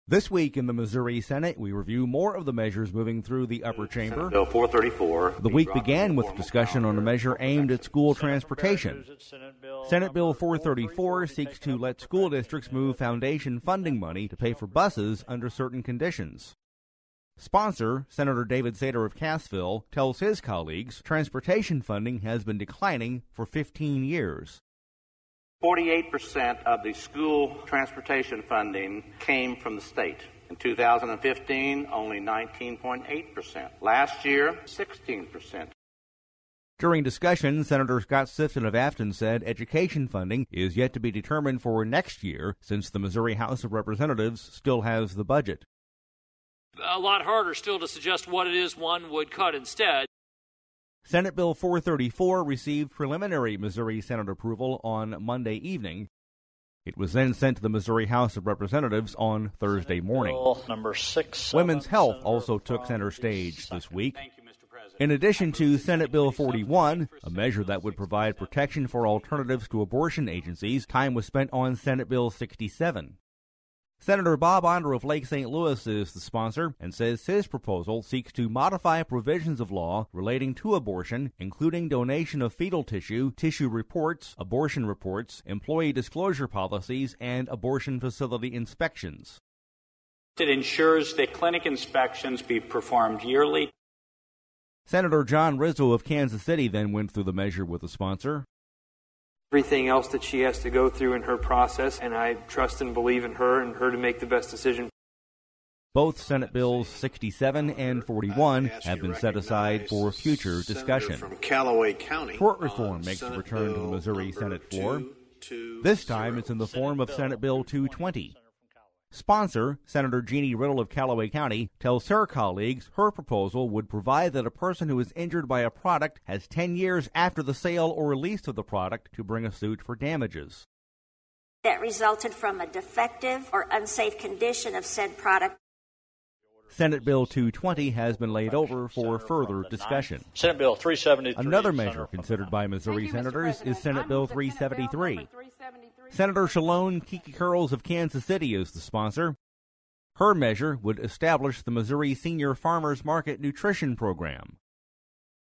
This week in the Missouri Senate, we review more of the measures moving through the upper chamber. Senate Bill 434. The week began with discussion on a measure aimed at school transportation. Senate Bill 434 seeks to let school districts move foundation funding money to pay for buses under certain conditions. Sponsor, Senator David Sater of Cassville, tells his colleagues transportation funding has been declining for 15 years. 48% of the school transportation funding came from the state. In 2015, only 19.8%. Last year, 16%. During discussion, Senator Scott Sifton of Afton said education funding is yet to be determined for next year since the Missouri House of Representatives still has the budget. A lot harder still to suggest what it is one would cut instead. Senate Bill 434 received preliminary Missouri Senate approval on Monday evening. It was then sent to the Missouri House of Representatives on Thursday morning. Bill number 6. Women's health also took center stage this week. In addition to Senate Bill 41, a measure that would provide protection for alternatives to abortion agencies, time was spent on Senate Bill 67. Senator Bob Onder of Lake St. Louis is the sponsor and says his proposal seeks to modify provisions of law relating to abortion, including donation of fetal tissue, tissue reports, abortion reports, employee disclosure policies, and abortion facility inspections. It ensures that clinic inspections be performed yearly. Senator John Rizzo of Kansas City then went through the measure with the sponsor. Everything else that she has to go through in her process, and I trust and believe in her and her to make the best decision. Both Senate Bills 67 and 41 have been set aside for future discussion. From Callaway County. Tort reform makes a return to the Missouri Senate floor. This time it's in the form of Senate Bill 220. Sponsor, Senator Jeannie Riddle of Callaway County, tells her colleagues her proposal would provide that a person who is injured by a product has 10 years after the sale or release of the product to bring a suit for damages. That resulted from a defective or unsafe condition of said product. Senate Bill 220 has been laid over for further discussion. Senate Bill 373. Another measure considered by Missouri senators is Senate Bill 373. Senator Shalone Kiki Curls of Kansas City is the sponsor. Her measure would establish the Missouri Senior Farmers Market Nutrition Program.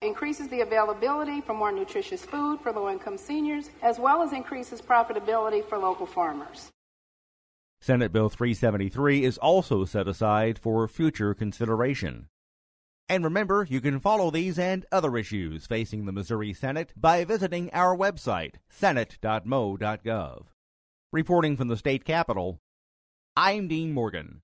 Increases the availability for more nutritious food for low-income seniors, as well as increases profitability for local farmers. Senate Bill 373 is also set aside for future consideration. And remember, you can follow these and other issues facing the Missouri Senate by visiting our website, senate.mo.gov. Reporting from the state capitol, I'm Dean Morgan.